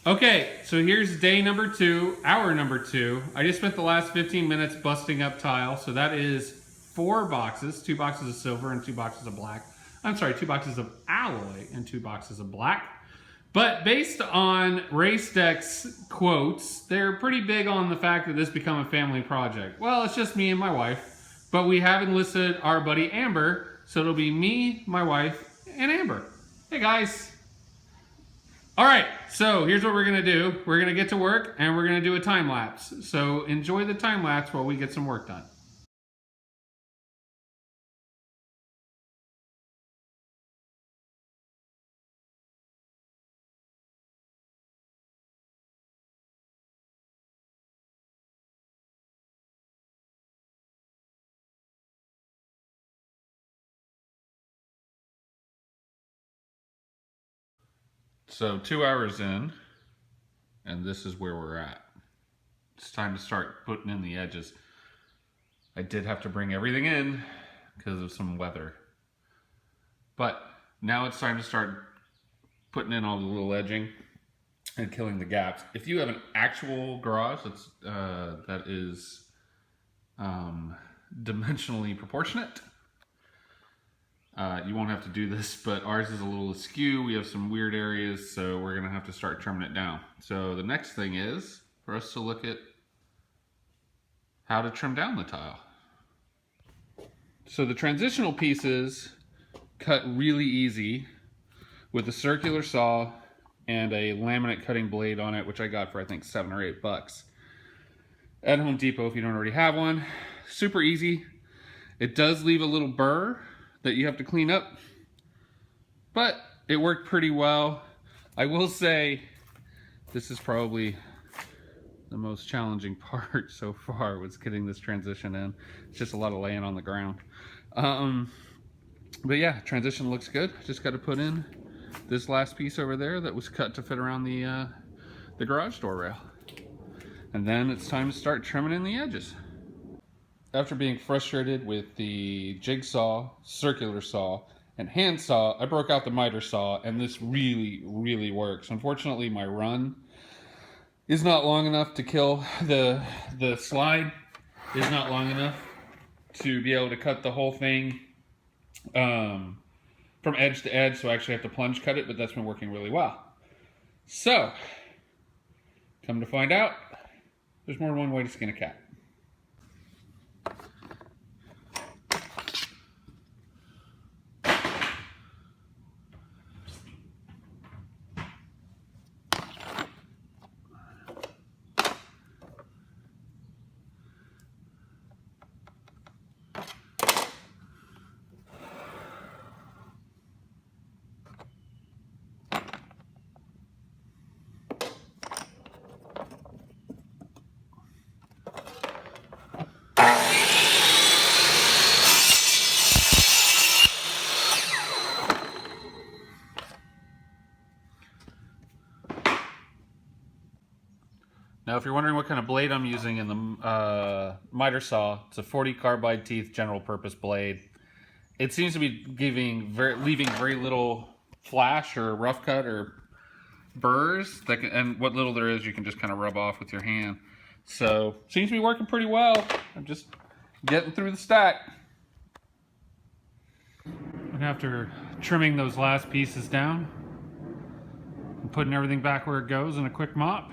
Okay, so here's day number 2, hour number 2. I just spent the last 15 minutes busting up tile. So that is 4 boxes, 2 boxes of silver and 2 boxes of black. I'm sorry, 2 boxes of alloy and 2 boxes of black. But based on RaceDeck's quotes, they're pretty big on the fact that this become a family project. Well, it's just me and my wife, but we have enlisted our buddy Amber, so it'll be me, my wife, and Amber. Hey guys. All right, so here's what we're gonna do. We're gonna get to work and we're gonna do a time lapse. So enjoy the time lapse while we get some work done. So 2 hours in, and this is where we're at. It's time to start putting in the edges. I did have to bring everything in because of some weather. But now it's time to start putting in all the little edging and killing the gaps. If you have an actual garage that is dimensionally proportionate, you won't have to do this, but ours is a little askew. We have some weird areas, so we're gonna have to start trimming it down. So the next thing is for us to look at how to trim down the tile. So the transitional pieces cut really easy with a circular saw and a laminate cutting blade on it, which I got for I think $7 or $8 at Home Depot if you don't already have one. Super easy. It does leave a little burr that you have to clean up, but it worked pretty well. I will say this is probably the most challenging part so far, was getting this transition in. It's just a lot of laying on the ground. But yeah, transition looks good. Just got to put in this last piece over there that was cut to fit around the garage door rail. And then it's time to start trimming in the edges. After being frustrated with the jigsaw, circular saw, and hand saw, I broke out the miter saw, and this really, really works. Unfortunately, my run is not long enough to kill the slide, is not long enough to be able to cut the whole thing from edge to edge, so I actually have to plunge cut it, but that's been working really well. So, come to find out, there's more than one way to skin a cat. Now, if you're wondering what kind of blade I'm using in the miter saw, it's a 40 carbide teeth general purpose blade. It seems to be leaving very little flash or rough cut or burrs, and what little there is you can just kind of rub off with your hand. So, seems to be working pretty well. I'm just getting through the stack. And after trimming those last pieces down and putting everything back where it goes in a quick mop,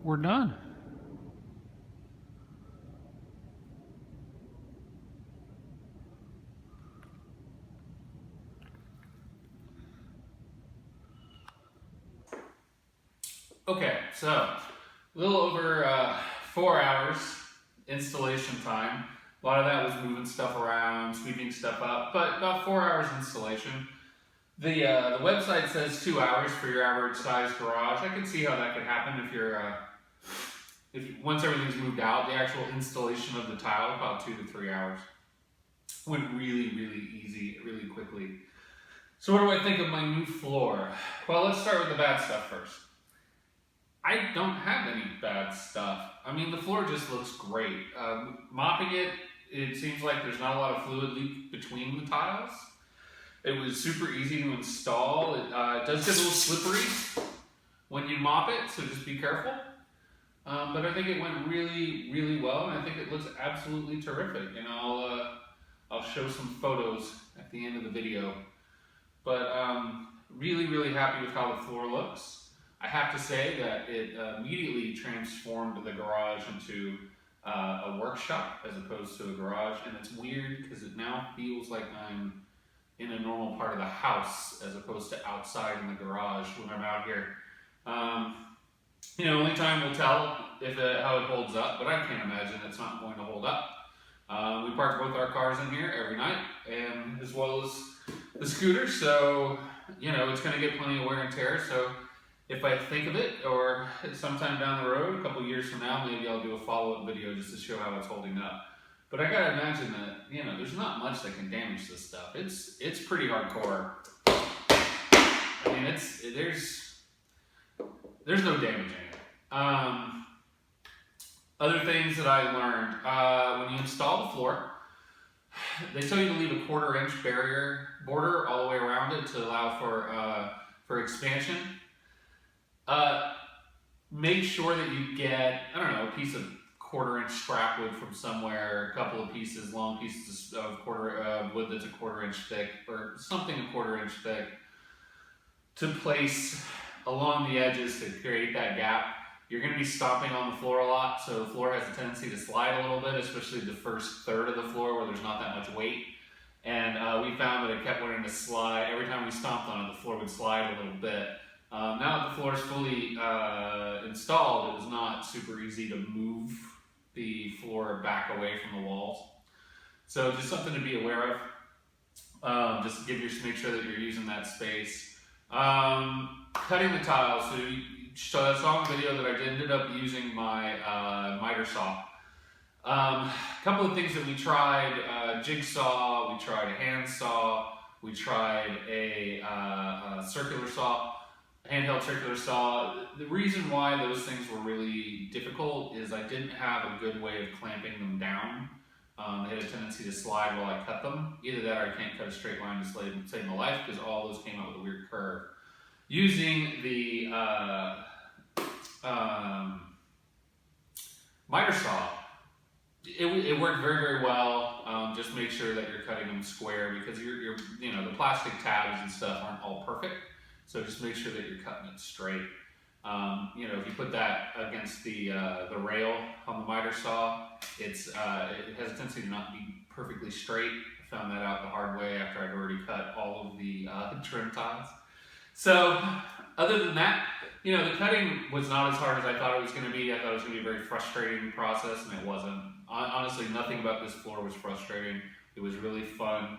we're done. Okay, so a little over 4 hours installation time. A lot of that was moving stuff around, sweeping stuff up, but about 4 hours installation. The website says 2 hours for your average size garage. I can see how that could happen if once everything's moved out. The actual installation of the tile, about 2 to 3 hours. Went really, really easy, really quickly. So what do I think of my new floor? Well, let's start with the bad stuff first. I don't have any bad stuff. I mean, the floor just looks great. Mopping it, it seems like there's not a lot of fluid leak between the tiles. It was super easy to install. It does get a little slippery, when you mop it, so just be careful. But I think it went really, really well, and I think it looks absolutely terrific. And I'll show some photos at the end of the video. But really, really happy with how the floor looks. I have to say that it immediately transformed the garage into a workshop as opposed to a garage, and it's weird because it now feels like I'm in a normal part of the house as opposed to outside in the garage when I'm out here. You know, only time will tell if how it holds up, but I can't imagine it's not going to hold up. We park both our cars in here every night, and as well as the scooter, so you know it's going to get plenty of wear and tear. So if I think of it, or sometime down the road, a couple years from now, maybe I'll do a follow-up video just to show how it's holding up. But I gotta imagine that, you know, there's not much that can damage this stuff. It's pretty hardcore. I mean, there's no damage in it. Other things that I learned, when you install the floor, they tell you to leave a 1/4 inch border all the way around it to allow for expansion. Make sure that you get, I don't know, a piece of 1/4 inch scrap wood from somewhere, a couple of pieces, long pieces of wood that's a 1/4 inch thick, or something a 1/4 inch thick, to place along the edges to create that gap. You're going to be stomping on the floor a lot, so the floor has a tendency to slide a little bit, especially the first third of the floor where there's not that much weight. And we found that it kept wanting to slide. Every time we stomped on it, the floor would slide a little bit. Now that the floor is fully installed, it was not super easy to move the floor back away from the walls. So just something to be aware of. Just make sure that you're using that space. Cutting the tiles. So I saw in the video that I ended up using my miter saw. A couple of things that we tried: jigsaw. We tried a hand saw. We tried a circular saw. Handheld circular saw. The reason why those things were really difficult is I didn't have a good way of clamping them down. They had a tendency to slide while I cut them. Either that or I can't cut a straight line to save my life, because all those came out with a weird curve. Using the miter saw, it worked very, very well. Just make sure that you're cutting them square, because you know, the plastic tabs and stuff aren't all perfect. So just make sure that you're cutting it straight. You know, if you put that against the rail on the miter saw, it has a tendency to not be perfectly straight. I found that out the hard way after I'd already cut all of the trim tiles. So other than that, you know, the cutting was not as hard as I thought it was going to be. I thought it was going to be a very frustrating process, and it wasn't. Honestly, nothing about this floor was frustrating. It was really fun.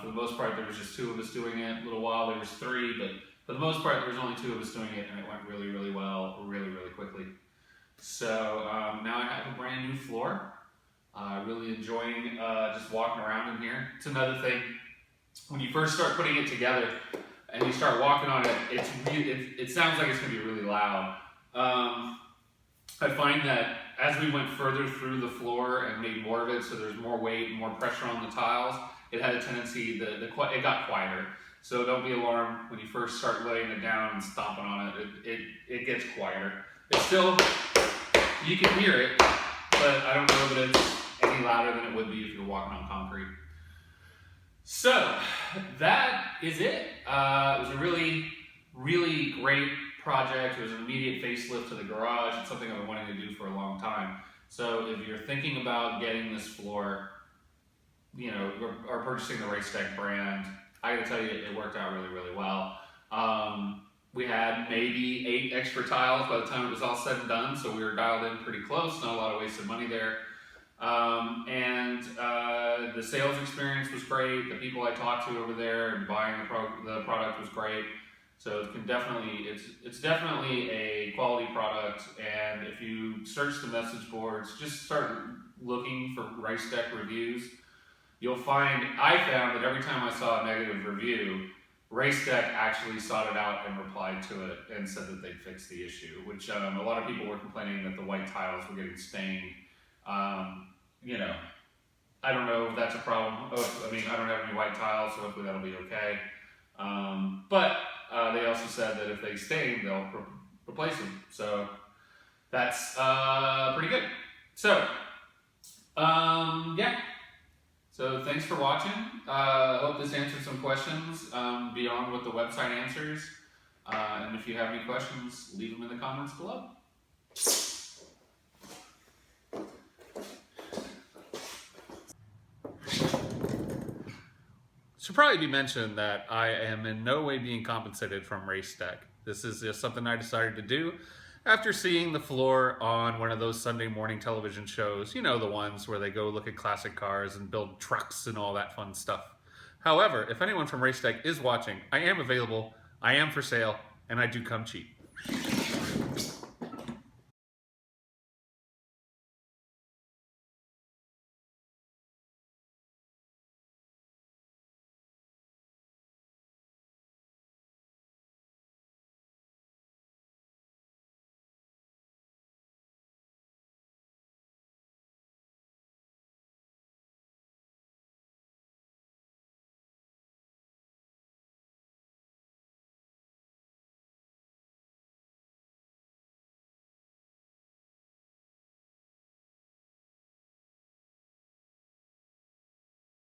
For the most part, there was just 2 of us doing it. A little while there was 3, but for the most part, there was only 2 of us doing it, and it went really, really well, really, really quickly. So now I have a brand new floor. Really enjoying just walking around in here. It's another thing, when you first start putting it together and you start walking on it, it sounds like it's going to be really loud. I find that as we went further through the floor and made more of it, so there's more weight and more pressure on the tiles, it had a tendency, it got quieter. So don't be alarmed when you first start laying it down and stomping on it. It gets quieter. It's still, you can hear it, but I don't know that it's any louder than it would be if you were walking on concrete. So that is it. It was a really, really great project. It was an immediate facelift to the garage. It's something I've been wanting to do for a long time. So if you're thinking about getting this floor, you know, or purchasing the RaceDeck brand, I gotta tell you, it worked out really, really well. We had maybe 8 extra tiles by the time it was all said and done, so we were dialed in pretty close, not a lot of wasted money there. The sales experience was great. The people I talked to over there and buying the product was great. So it's definitely a quality product, and if you search the message boards, just start looking for RaceDeck reviews. I found that every time I saw a negative review, RaceDeck actually sought it out and replied to it and said that they'd fixed the issue, which a lot of people were complaining that the white tiles were getting stained. You know, I don't know if that's a problem. I mean, I don't have any white tiles, so hopefully that'll be okay. But they also said that if they stain, they'll replace them. So that's pretty good. So yeah. So thanks for watching. Hope this answered some questions beyond what the website answers. And if you have any questions, leave them in the comments below. Should probably be mentioned that I am in no way being compensated from RaceDeck. This is just something I decided to do after seeing the floor on one of those Sunday morning television shows. You know, the ones where they go look at classic cars and build trucks and all that fun stuff. However, if anyone from RaceDeck is watching, I am available, I am for sale, and I do come cheap.